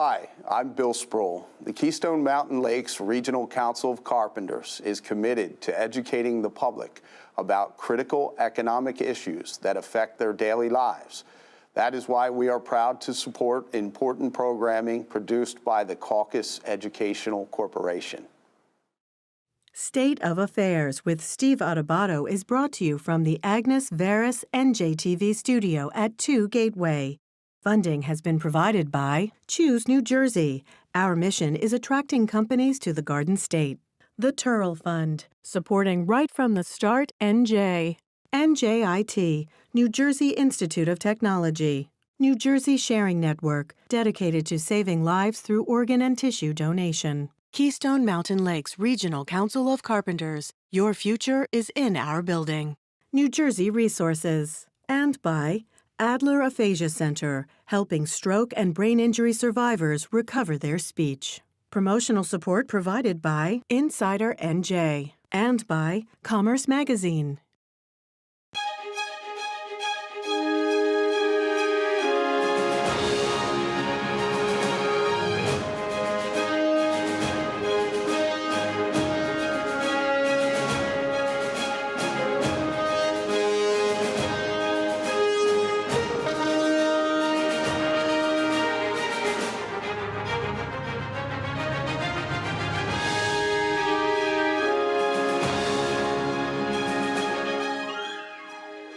Hi, I'm Bill Sproul. The Keystone Mountain Lakes Regional Council of Carpenters is committed to educating the public about critical economic issues that affect their daily lives. That is why we are proud to support important programming produced by the Caucus Educational Corporation. State of Affairs with Steve Adubato is brought to you from the Agnes Varus NJTV studio at 2 Gateway. Funding has been provided by Choose New Jersey. Our mission is attracting companies to the Garden State. The Turrell Fund, supporting right from the start NJ. NJIT, New Jersey Institute of Technology. New Jersey Sharing Network, dedicated to saving lives through organ and tissue donation. Keystone Mountain Lakes Regional Council of Carpenters. Your future is in our building. New Jersey Resources. And by Adler Aphasia Center, helping stroke and brain injury survivors recover their speech. Promotional support provided by Insider NJ and by Commerce Magazine.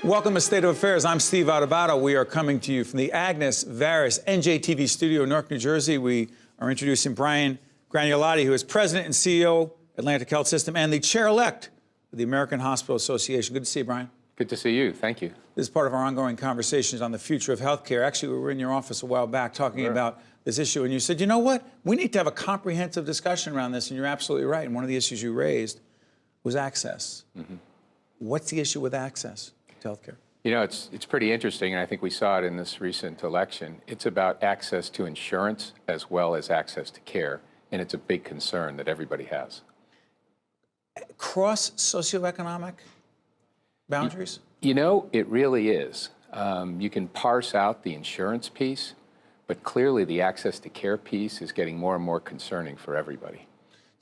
Welcome to State of Affairs. I'm Steve Adubato. We are coming to you from the Agnes Varus NJTV studio in Newark, New Jersey. We are introducing Brian Gragnolati, who is President and CEO, Atlantic Health System, and the Chair-elect of the American Hospital Association. Good to see you, Brian. Good to see you. Thank you. This is part of our ongoing conversations on the future of healthcare. Actually, we were in your office a while back talking about this issue, and you said, you know what? We need to have a comprehensive discussion around this, and you're absolutely right. And one of the issues you raised was access. What's the issue with access to healthcare? You know, it's pretty interesting, and I think we saw it in this recent election. It's about access to insurance as well as access to care, and it's a big concern that everybody has. Cross socioeconomic boundaries? You know, it really is. You can parse out the insurance piece, but clearly the access to care piece is getting more and more concerning for everybody.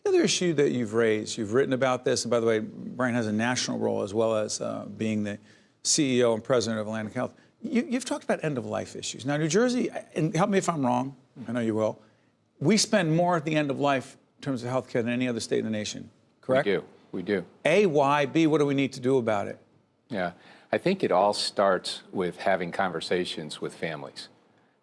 The other issue that you've raised, you've written about this, and by the way, Brian has a national role as well as being the CEO and President of Atlantic Health. You've talked about end-of-life issues. Now, New Jersey, and help me if I'm wrong, I know you will, we spend more at the end of life in terms of health care than any other state in the nation, correct? We do. A, why? B, what do we need to do about it? Yeah, I think it all starts with having conversations with families.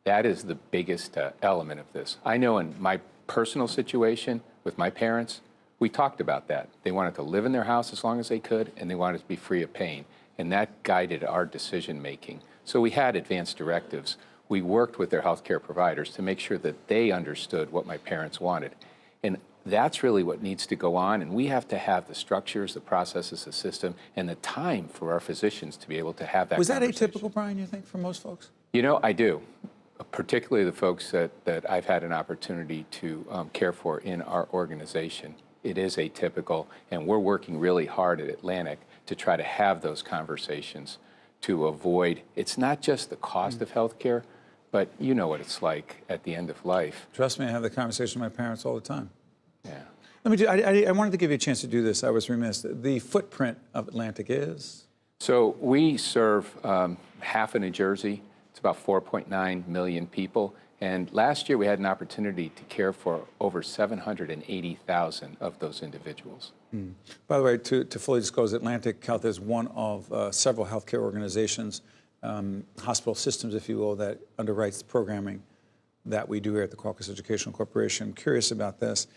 That is the biggest element of this. I know in my personal situation with my parents, we talked about that. They wanted to live in their house as long as they could, and they wanted to be free of pain. And that guided our decision-making. So we had advanced directives. We worked with their healthcare providers to make sure that they understood what my parents wanted. And that's really what needs to go on. And we have to have the structures, the processes, the system, and the time for our physicians to be able to have that conversation. Was that atypical, Brian, you think, for most folks? You know, I do. Particularly the folks that I've had an opportunity to care for in our organization. It is atypical, and we're working really hard at Atlantic to try to have those conversations to avoid, it's not just the cost of health care, but you know what it's like at the end of life. Trust me, I have the conversation with my parents all the time. Yeah. I wanted to give you a chance to do this. I was remiss. The footprint of Atlantic is? So we serve half of New Jersey. It's about 4.9 million people. And last year we had an opportunity to care for over 780,000 of those individuals. By the way, to fully disclose, Atlantic Health is one of several healthcare organizations, hospital systems, if you will, that underwrites the programming that we do here at the Caucus Educational Corporation. I'm curious about this.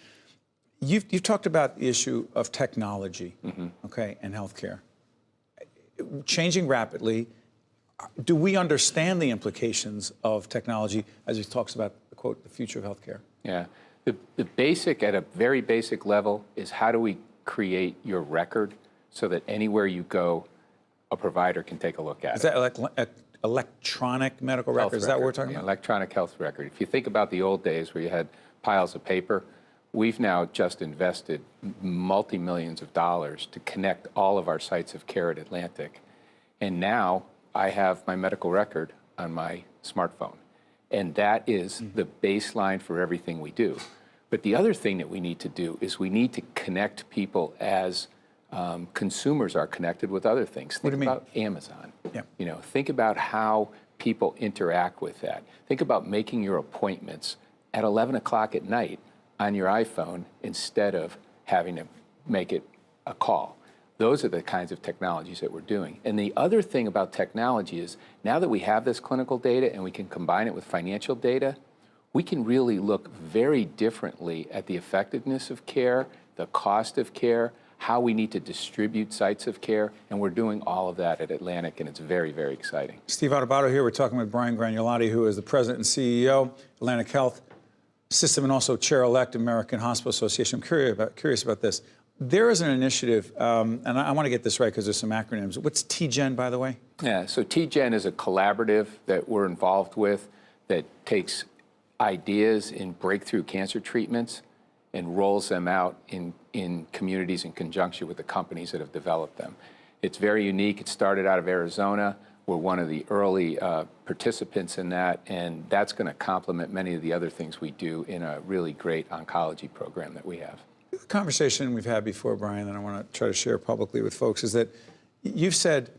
You've talked about the issue of technology, okay, and healthcare. Changing rapidly. Do we understand the implications of technology as he talks about, quote, the future of healthcare? Yeah. The basic, at a very basic level, is how do we create your record so that anywhere you go, a provider can take a look at it. Is that like electronic medical record? Is that what we're talking about? Electronic health record. If you think about the old days where you had piles of paper, we've now just invested multi-millions of dollars to connect all of our sites of care at Atlantic. And now I have my medical record on my smartphone. And that is the baseline for everything we do. But the other thing that we need to do is we need to connect people as consumers are connected with other things. Think about Amazon. Yeah. You know, think about how people interact with that. Think about making your appointments at 11 o'clock at night on your iPhone instead of having to make it a call. Those are the kinds of technologies that we're doing. And the other thing about technology is now that we have this clinical data and we can combine it with financial data, we can really look very differently at the effectiveness of care, the cost of care, how we need to distribute sites of care, and we're doing all of that at Atlantic, and it's very, very exciting. Steve Adubato here. We're talking with Brian Gragnolati, who is the president and CEO, Atlantic Health System, and also chair-elect American Hospital Association. I'm curious about this. There is an initiative, and I want to get this right because there's some acronyms. What's TGen, by the way? Yeah, so TGen is a collaborative that we're involved with that takes ideas in breakthrough cancer treatments and rolls them out in communities in conjunction with the companies that have developed them. It's very unique. It started out of Arizona. We're one of the early participants in that, and that's going to complement many of the other things we do in a really great oncology program that we have. The conversation we've had before, Brian, and I want to try to share publicly with folks, is that you've said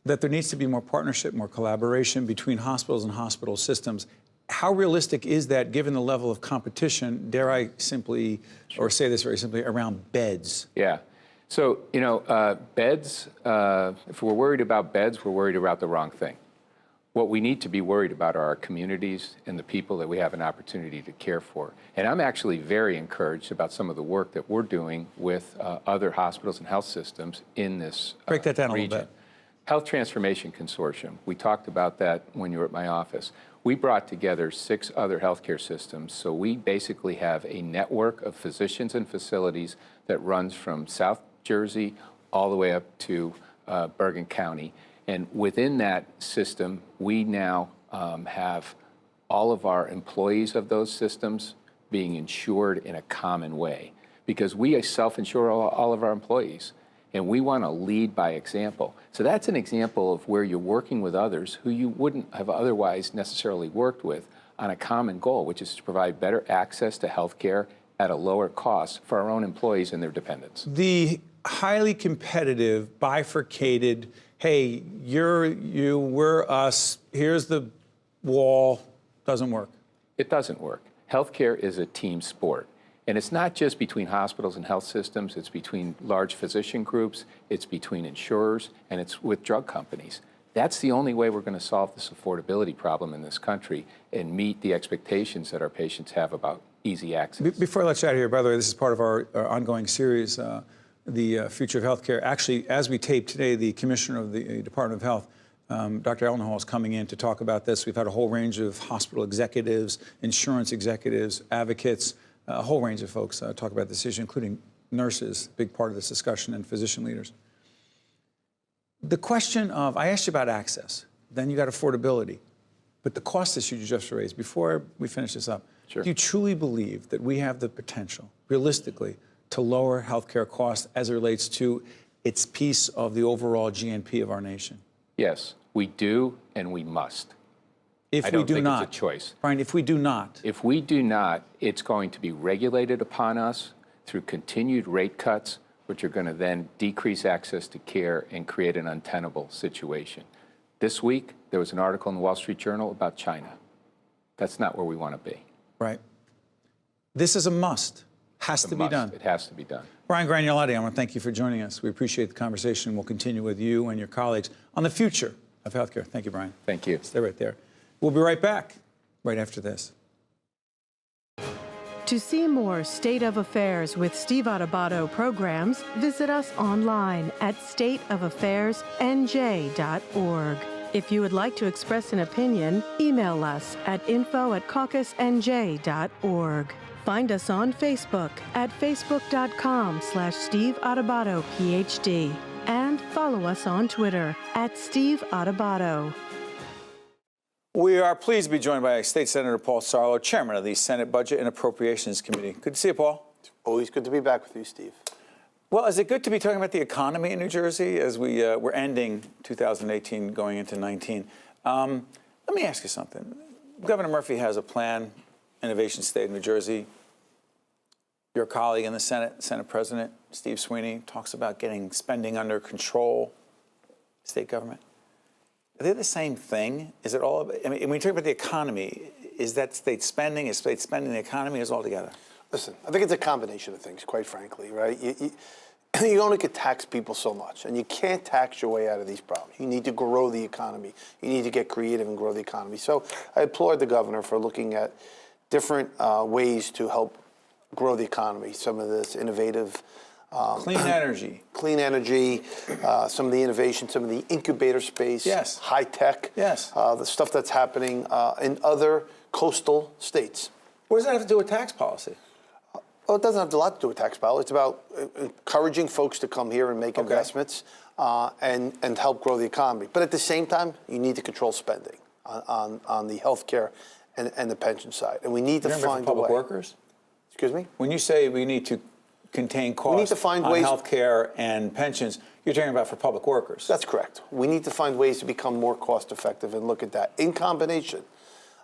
that there needs to be more partnership, more collaboration between hospitals and hospital systems. How realistic is that given the level of competition, dare I simply, or say this very simply, around beds? Yeah. So, you know, beds, if we're worried about beds, we're worried about the wrong thing. What we need to be worried about are our communities and the people that we have an opportunity to care for. And I'm actually very encouraged about some of the work that we're doing with other hospitals and health systems in this Break that down region. a little bit. Health Transformation Consortium. We talked about that when you were at my office. We brought together 6 other healthcare systems, so we basically have a network of physicians and facilities that runs from South Jersey all the way up to Bergen County. And within that system, we now have all of our employees of those systems being insured in a common way, because we self-insure all of our employees. And we want to lead by example. So that's an example of where you're working with others who you wouldn't have otherwise necessarily worked with on a common goal, which is to provide better access to health care at a lower cost for our own employees and their dependents. The highly competitive, bifurcated, hey, you're you, we're us, here's the wall, doesn't work. It doesn't work. Healthcare is a team sport. And it's not just between hospitals and health systems, it's between large physician groups, it's between insurers, and it's with drug companies. That's the only way we're going to solve this affordability problem in this country and meet the expectations that our patients have about easy access. Before I let you out of here, by the way, this is part of our ongoing series, the Future of Healthcare. Actually, as we tape today, the Commissioner of the Department of Health, Dr. Ellenhall, is coming in to talk about this. We've had a whole range of hospital executives, insurance executives, advocates, a whole range of folks talk about this issue, including nurses, big part of this discussion, and physician leaders. The question of, I asked you about access, then you got affordability, but the cost issue you just raised, before we finish this up, Sure. Do you truly believe that we have the potential, realistically, to lower healthcare costs as it relates to its piece of the overall GNP of our nation? Yes, we do, and we must. If I we don't do think not, it's a choice. Brian, if we do not, If we do not, it's going to be regulated upon us through continued rate cuts, which are going to then decrease access to care and create an untenable situation. This week, there was an article in the Wall Street Journal about China. That's not where we want to be. right? This is a must. Has It's a to be must. done. It has to be done. Brian Gragnolati, I want to thank you for joining us. We appreciate the conversation. We'll continue with you and your colleagues on the future of healthcare. Thank you, Brian. Thank you. Stay right there. We'll be right back right after this. To see more State of Affairs with Steve Adubato programs, visit us online at stateofaffairsnj.org. If you would like to express an opinion, email us at info@caucusnj.org. Find us on Facebook at facebook.com/Steve Adubato, PhD. And follow us on Twitter at Steve Adubato. We are pleased to be joined by State Senator Paul Sarlo, chairman of the Senate Budget and Appropriations Committee. Good to see you, Paul. Always good to be back with you, Steve. Well, is it good to be talking about the economy in New Jersey as we're ending 2018, going into 19? Let me ask you something. Governor Murphy has a plan, Innovation State of New Jersey. Your colleague in the Senate, Senate President Steve Sweeney, talks about getting spending under control, state government. Are they the same thing? Is it all, I mean, when you talk about the economy, is that state spending? Is state spending the economy? Is it all together? Listen, I think it's a combination of things, quite frankly, right? You only could tax people so much, and you can't tax your way out of these problems. You need to grow the economy. You need to get creative and grow the economy. So I applaud the governor for looking at different ways to help grow the economy. Some of this innovative Clean energy. Clean energy, some of the innovation, some of the incubator space, Yes. high tech, Yes. The stuff that's happening in other coastal states. What does that have to do with tax policy? Well, it doesn't have a lot to do with tax policy. It's about encouraging folks to come here and make investments and help grow the economy. But at the same time, you need to control spending on the health care and the pension side. And we need to find a way. Public workers? Excuse me? When you say we need to contain costs We need to find ways- on health care and pensions, you're talking about for public workers. That's correct. We need to find ways to become more cost effective and look at that in combination.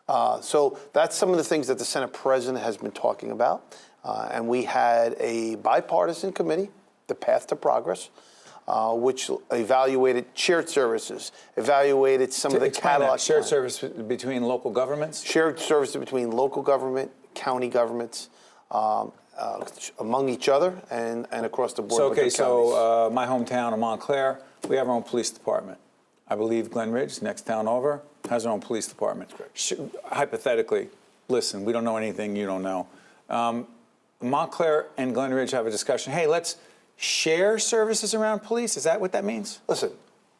So that's some of the things that the Senate President has been talking about. And we had a bipartisan committee, the Path to Progress, which evaluated shared services, evaluated some of the catalog. Shared service between local governments? Shared services between local government, county governments, among each other and across the board. So, with the counties. my hometown of Montclair, we have our own police department. I believe Glen Ridge, next town over, has their own police department. Hypothetically, listen, we don't know anything you don't know. Montclair and Glen Ridge have a discussion. Hey, let's share services around police. Is that what that means? Listen,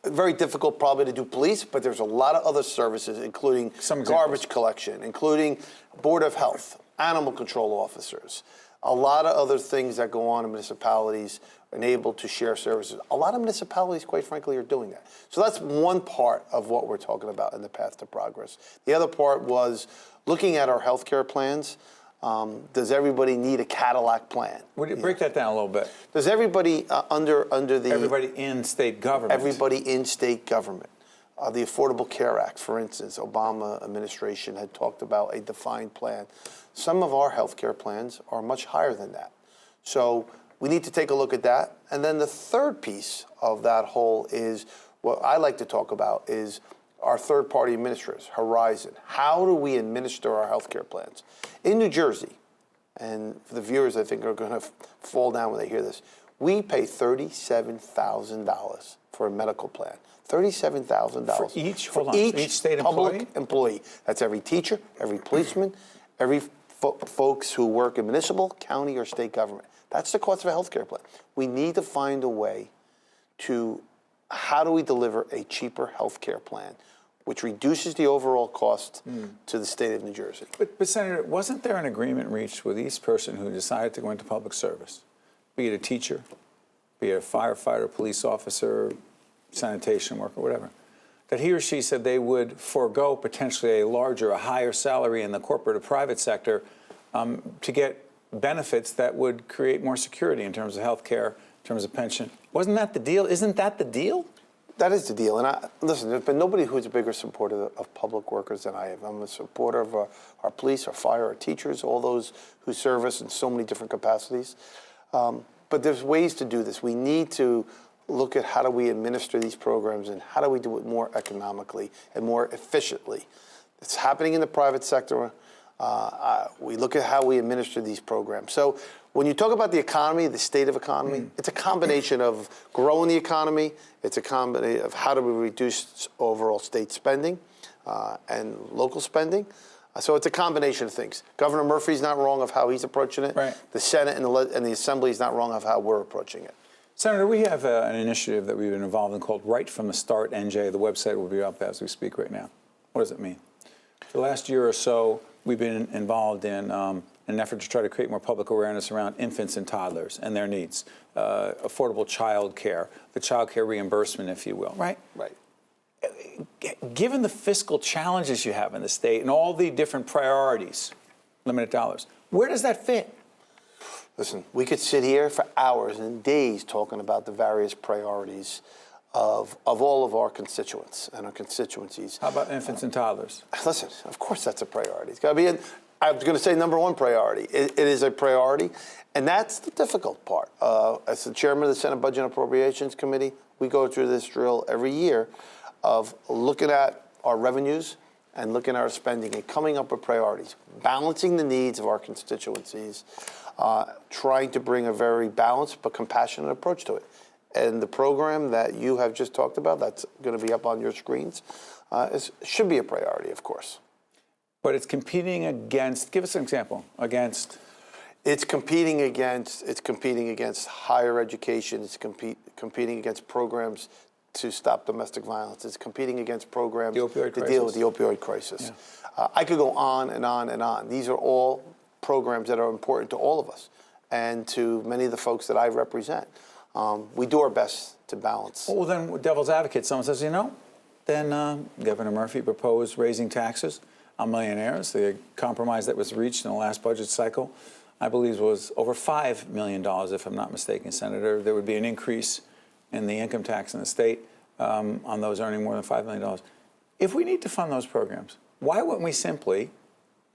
very difficult probably to do police, but there's a lot of other services, including Some examples. garbage collection, including Board of Health, animal control officers, a lot of other things that go on in municipalities enabled to share services. A lot of municipalities, quite frankly, are doing that. So that's one part of what we're talking about in the Path to Progress. The other part was looking at our healthcare plans. Does everybody need a Cadillac plan? Break that down a little bit. Does everybody under the Everybody in state government. everybody in state government? The Affordable Care Act, for instance, Obama administration had talked about a defined plan. Some of our health care plans are much higher than that. So we need to take a look at that. And then the third piece of that whole is what I like to talk about is our third-party administrators, Horizon. How do we administer our health care plans? In New Jersey, and for the viewers I think are going to fall down when they hear this, we pay $37,000 for a medical plan. $37,000 For each state public employee. That's every teacher, every policeman, every folks who work in municipal, county, or state government. That's the cost of a health care plan. We need to find a way to how do we deliver a cheaper health care plan, which reduces the overall cost to the state of New Jersey. But Senator, wasn't there an agreement reached with each person who decided to go into public service, be it a teacher, be it a firefighter, police officer, sanitation worker, whatever, that he or she said they would forego potentially a larger, a higher salary in the corporate or private sector to get benefits that would create more security in terms of health care, in terms of pension. Wasn't that the deal? Isn't that the deal? That is the deal. And listen, there's been nobody who's a bigger supporter of public workers than I am. I'm a supporter of our police, our fire, our teachers, all those who serve us in so many different capacities. But there's ways to do this. We need to look at how do we administer these programs and how do we do it more economically and more efficiently. It's happening in the private sector. We look at how we administer these programs. So when you talk about the economy, the state of economy, it's a combination of growing the economy. It's a combination of how do we reduce overall state spending and local spending. So it's a combination of things. Governor Murphy's not wrong of how he's approaching it. Right. The Senate and the Assembly is not wrong of how we're approaching it. Senator, we have an initiative that we've been involved in called Right from the Start NJ. The website will be up as we speak right now. What does it mean? For the last year or so, we've been involved in an effort to try to create more public awareness around infants and toddlers and their needs, affordable child care, the child care reimbursement, if you will, right? Right. Given the fiscal challenges you have in the state and all the different priorities, limited dollars, where does that fit? Listen, we could sit here for hours and days talking about the various priorities of all of our constituents and our constituencies. How about infants and toddlers? Listen, of course that's a priority. It's got to be, I was going to say number one priority. It is a priority, and that's the difficult part. As the chairman of the Senate Budget and Appropriations Committee, we go through this drill every year of looking at our revenues and looking at our spending and coming up with priorities, balancing the needs of our constituencies, trying to bring a very balanced but compassionate approach to it. And the program that you have just talked about, that's going to be up on your screens, should be a priority, of course. But it's competing against, give us an example, against? It's competing against higher education. It's competing against programs to stop domestic violence. It's competing against programs to deal with the opioid crisis. Yeah. I could go on and on and on. These are all programs that are important to all of us and to many of the folks that I represent. We do our best to balance. Well, then, devil's advocate, someone says, then Governor Murphy proposed raising taxes on millionaires. The compromise that was reached in the last budget cycle, I believe, was over $5 million, if I'm not mistaken, Senator. There would be an increase in the income tax in the state on those earning more than $5 million. If we need to fund those programs, why wouldn't we simply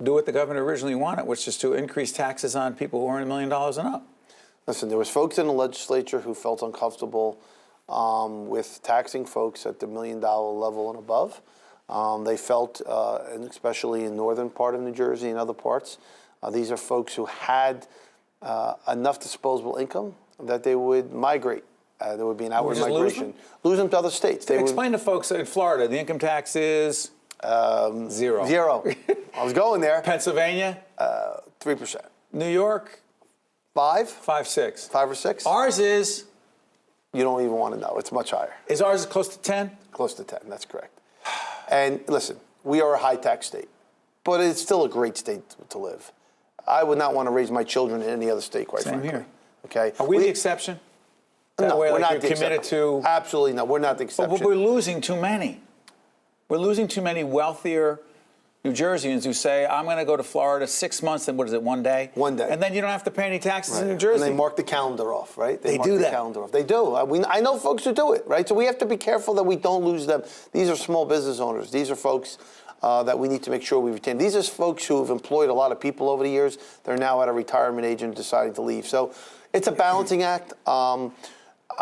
do what the governor originally wanted, which is to increase taxes on people who earn $1 million and up? Listen, there was folks in the legislature who felt uncomfortable with taxing folks at the $1 million level and above. They felt, and especially in northern part of New Jersey and other parts, these are folks who had enough disposable income that they would migrate. There would be an outward migration. Lose them to other states. Explain to folks in Florida, the income tax is zero. Zero. I was going there. Pennsylvania? 3%. New York? 5? 5, 6. 5 or 6? Ours is? You don't even want to know. It's much higher. Is ours close to 10? Close to 10, that's correct. And listen, we are a high-tax state, but it's still a great state to live. I would not want to raise my children in any other state, quite frankly. Same here. Okay? Are we the exception? No, we're not you're the committed exception. to. Absolutely no, we're not the exception. But we're losing too many. We're losing too many wealthier New Jerseyans who say, I'm going to go to Florida 6 months and what is it, 1 day? 1 day. And then you don't have to pay any taxes in New And Jersey. they mark the calendar off, right? They mark do the that. Calendar off. They do. I know folks who do it, right? So we have to be careful that we don't lose them. These are small business owners. These are folks that we need to make sure we retain. These are folks who have employed a lot of people over the years. They're now at a retirement age and deciding to leave. So it's a balancing act.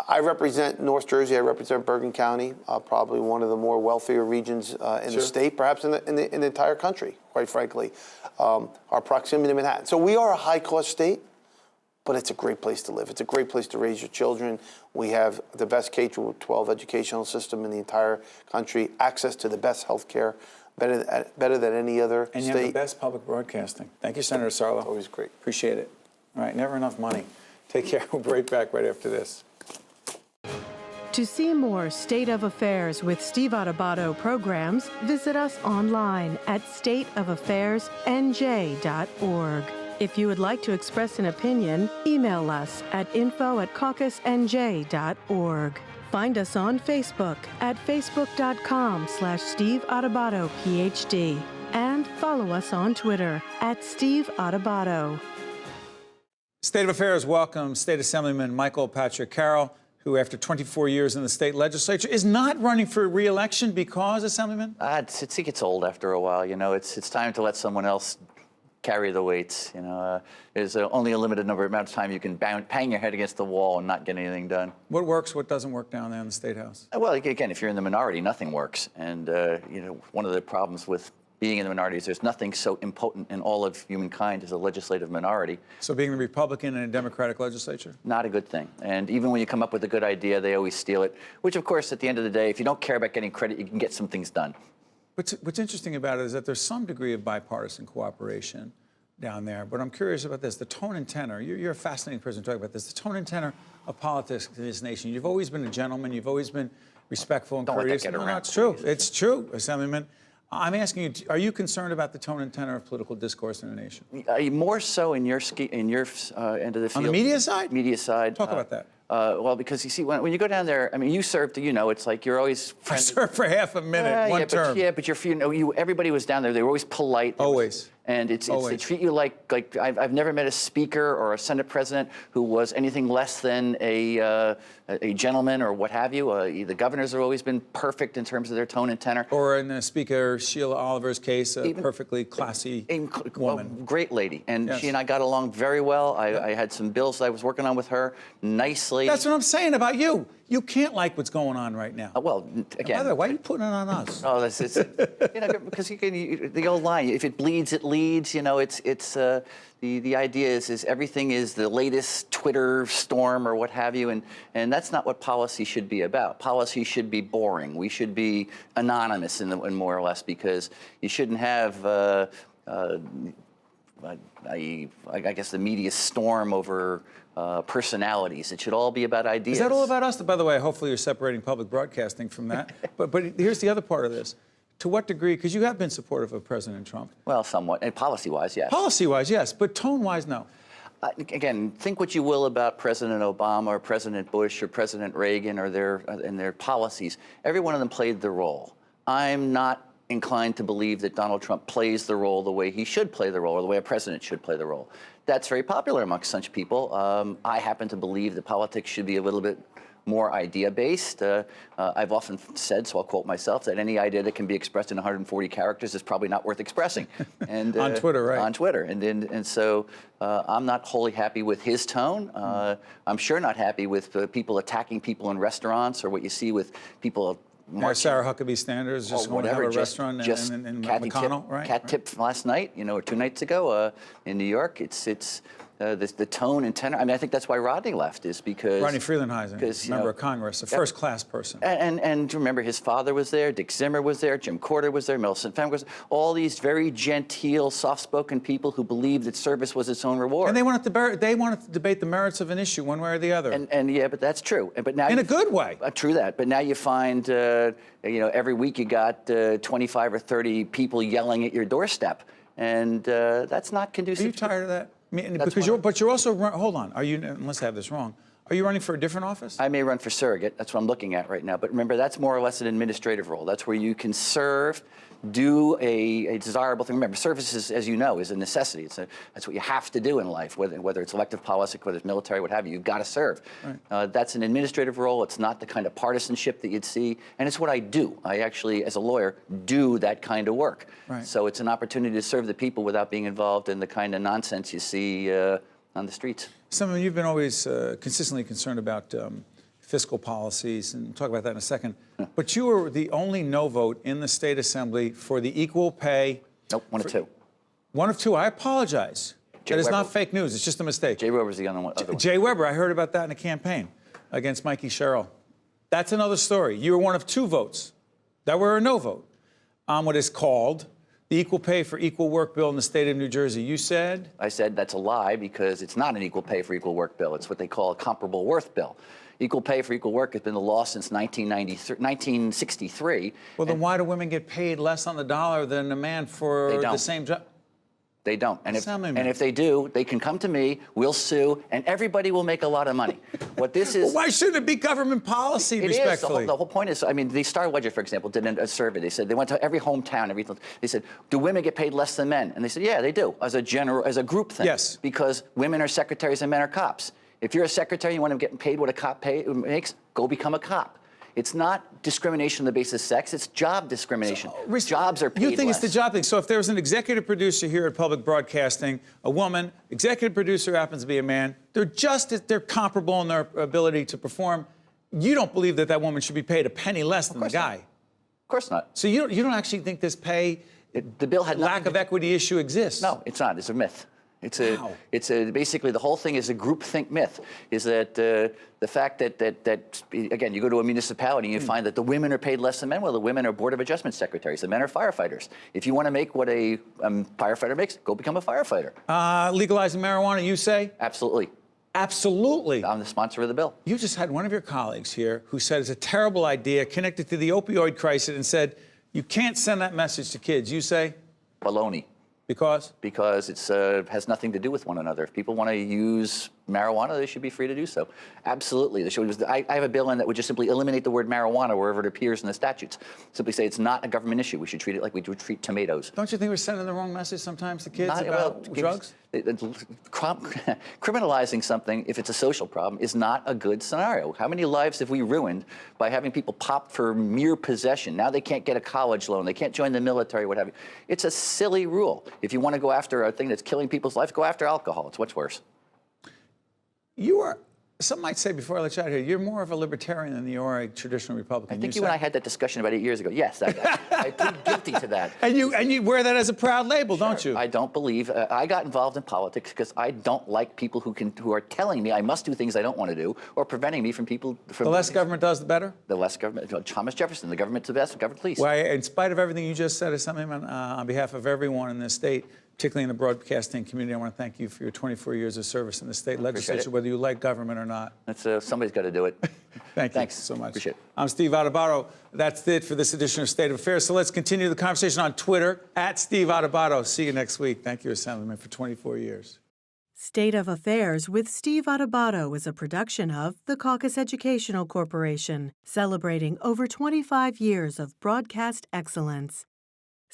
I represent North Jersey. I represent Bergen County, probably one of the more wealthier regions in the state, perhaps in the entire country, quite frankly. Our proximity to Manhattan. So we are a high-cost state, but it's a great place to live. It's a great place to raise your children. We have the best K-12 educational system in the entire country, access to the best health care, better than any other state. And you have the best public broadcasting. Thank you, Senator Sarlo. Always great. Appreciate it. All right, never enough money. Take care. We'll be right back right after this. To see more State of Affairs with Steve Adubato programs, visit us online at stateofaffairsnj.org. If you would like to express an opinion, email us at info@caucusnj.org. Find us on Facebook at facebook.com/Steve Adubato, PhD. And follow us on Twitter at Steve Adubato. State of Affairs welcomes State Assemblyman Michael Patrick Carroll, who, after 24 years in the state legislature, is not running for re-election because, Assemblyman? It gets old after a while. It's time to let someone else carry the weights. There's only a limited amount of time you can bang your head against the wall and not get anything done. What works, what doesn't work down there in the State House? Well, again, if you're in the minority, nothing works. And, one of the problems with being in the minority is there's nothing so impotent in all of humankind as a legislative minority. So being the Republican in a Democratic legislature? Not a good thing. And even when you come up with a good idea, they always steal it, which, of course, at the end of the day, if you don't care about getting credit, you can get some things done. What's interesting about it is that there's some degree of bipartisan cooperation down there. But I'm curious about this, the tone and tenor. You're a fascinating person to talk about this. The tone and tenor of politics in this nation. You've always been a gentleman. You've always been respectful and courteous. No, it's true. It's true, Assemblyman. I'm asking you, are you concerned about the tone and tenor of political discourse in the nation? More so in your end of the field. On the media side? Media side. Talk about that. Well, because you see, when you go down there, I mean, you served, it's like you're always I served for half a minute, one term. But everybody was down there. They were always polite. Always. And it's they Always. treat you like I've never met a speaker or a Senate president who was anything less than a gentleman or what have you. The governors have always been perfect in terms of their tone and tenor. Or in Speaker Sheila Oliver's case, a perfectly classy woman. Great lady. And Yes. she and I got along very well. I had some bills that I was working on with her nicely. That's what I'm saying about you. You can't like what's going on right now. Well, again. By the way, why are you putting it on us? Oh, that's because the old line, if it bleeds, it leads. The idea is everything is the latest Twitter storm or what have you, and that's not what policy should be about. Policy should be boring. We should be anonymous in more or less, because you shouldn't have I guess the media storm over personalities. It should all be about ideas. Is that all about us? By the way, hopefully you're separating public broadcasting from that. but here's the other part of this. To what degree, because you have been supportive of President Trump. Well, somewhat, and policy-wise, yes. Policy-wise, yes, but tone-wise, no. Again, think what you will about President Obama or President Bush or President Reagan or their policies. Every one of them played the role. I'm not inclined to believe that Donald Trump plays the role the way he should play the role, or the way a president should play the role. That's very popular amongst such people. I happen to believe that politics should be a little bit more idea-based. I've often said, so I'll quote myself, that any idea that can be expressed in 140 characters is probably not worth expressing. And on Twitter, right? On Twitter, and so I'm not wholly happy with his tone. I'm sure not happy with people attacking people in restaurants, or what you see with people. Sarah Huckabee Sanders just going to have a restaurant in McConnell, right? Cat tip last night, or 2 nights ago in New York. It's the tone and tenor. I mean, I think that's why Rodney left, is because Rodney Freelandheisen, member of Congress, a first-class person. And remember, his father was there, Dick Zimmer was there, Jim Cotter was there, Millicent Fenwick was there, all these very genteel, soft-spoken people who believed that service was its own reward. And they wanted to debate the merits of an issue, one way or the other. And yeah, but that's true. But now in a good way. True that. But now you find, every week you got 25 or 30 people yelling at your doorstep, and that's not conducive. Are you tired of that? But you're also, hold on, unless I have this wrong, are you running for a different office? I may run for surrogate. That's what I'm looking at right now. But remember, that's more or less an administrative role. That's where you can serve, do a desirable thing. Remember, service, as you know, is a necessity. That's what you have to do in life, whether it's elective politics, whether it's military, what have you. You've got to serve. Right. That's an administrative role. It's not the kind of partisanship that you'd see. And it's what I do. I actually, as a lawyer, do that kind of work. Right. So it's an opportunity to serve the people without being involved in the kind of nonsense you see on the streets. You've been always consistently concerned about fiscal policies, and we'll talk about that in a second. But you were the only no vote in the State Assembly for the equal pay. Nope, one of two. One of two. I apologize. That is not fake news. It's just a mistake. Jay Weber's the other one. Jay Weber, I heard about that in a campaign against Mikey Sherrill. That's another story. You were one of 2 votes that were a no vote on what is called the Equal Pay for Equal Work bill in the state of New Jersey. You said? I said that's a lie, because it's not an equal pay for equal work bill. It's what they call a comparable worth bill. Equal pay for equal work has been the law since 1963. Well, then why do women get paid less on the dollar than a man for the same job? They don't. And if they do, they can come to me, we'll sue, and everybody will make a lot of money. What this is... Well, why shouldn't it be government policy, respectfully? The whole point is, the Star Ledger, for example, did a survey. They said, they went to every hometown, they said, do women get paid less than men? And they said, yeah, they do, as a group thing. Yes. Because women are secretaries and men are cops. If you're a secretary and you want to get paid what a cop makes, go become a cop. It's not discrimination on the basis of sex, it's job discrimination. Jobs are paid less. You think it's the job thing. So if there's an executive producer here at public broadcasting, a woman, executive producer happens to be a man, they're comparable in their ability to perform. You don't believe that woman should be paid a penny less than the guy. Of course not. So you don't actually think this the bill had lack of equity issue exists? No, it's not. It's a myth. Basically the whole thing is a groupthink myth. Is that the fact that again, you go to a municipality and you find that the women are paid less than men. Well, the women are Board of Adjustment secretaries. The men are firefighters. If you want to make what a firefighter makes, go become a firefighter. Legalizing marijuana, you say? Absolutely. Absolutely. I'm the sponsor of the bill. You just had one of your colleagues here who said it's a terrible idea connected to the opioid crisis and said you can't send that message to kids. You say? Baloney. Because? Because it has nothing to do with one another. If people want to use marijuana, they should be free to do so. Absolutely. I have a bill in that would just simply eliminate the word marijuana wherever it appears in the statutes. Simply say it's not a government issue. We should treat it like we would treat tomatoes. Don't you think we're sending the wrong message sometimes to kids about drugs? Criminalizing something, if it's a social problem, is not a good scenario. How many lives have we ruined by having people popped for mere possession? Now they can't get a college loan. They can't join the military, what have you. It's a silly rule. If you want to go after a thing that's killing people's lives, go after alcohol. It's much worse. You are, some might say before I let you out here, you're more of a libertarian than you are a traditional Republican. I think you and I had that discussion about 8 years ago. Yes, I plead guilty to that. And you wear that as a proud label, don't you? I don't believe. I got involved in politics because I don't like people who are telling me I must do things I don't want to do or preventing me from people. The less government does, the better? The less government. Thomas Jefferson, the government's the best, government please. Well, in spite of everything you just said, as something on behalf of everyone in this state, particularly in the broadcasting community, I want to thank you for your 24 years of service in the state legislature, whether you like government or not. That's somebody's got to do it. Thanks so much. Appreciate it. I'm Steve Adubato. That's it for this edition of State of Affairs. So let's continue the conversation on Twitter, @Steve Adubato. See you next week. Thank you, Assemblyman, for 24 years. State of Affairs with Steve Adubato is a production of the Caucus Educational Corporation, celebrating over 25 years of broadcast excellence.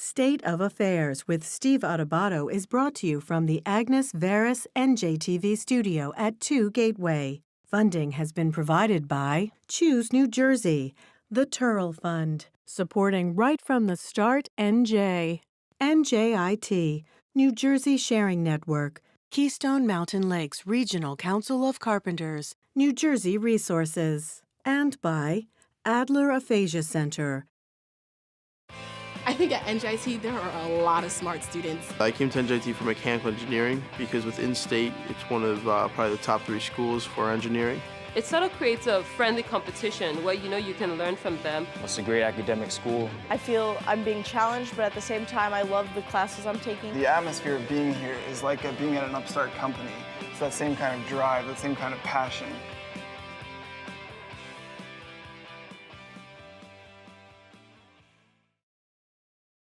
State of Affairs with Steve Adubato is brought to you from the Agnes Veris NJTV studio at 2 Gateway. Funding has been provided by Choose New Jersey, the Turrell Fund, supporting Right from the Start NJ, NJIT, New Jersey Sharing Network, Keystone Mountain Lakes Regional Council of Carpenters, New Jersey Resources, and by Adler Aphasia Center. I think at NJIT there are a lot of smart students. I came to NJIT for mechanical engineering because within state, it's one of probably the top 3 schools for engineering. It sort of creates a friendly competition where you can learn from them. It's a great academic school. I feel I'm being challenged, but at the same time, I love the classes I'm taking. The atmosphere of being here is like being at an upstart company. It's that same kind of drive, that same kind of passion.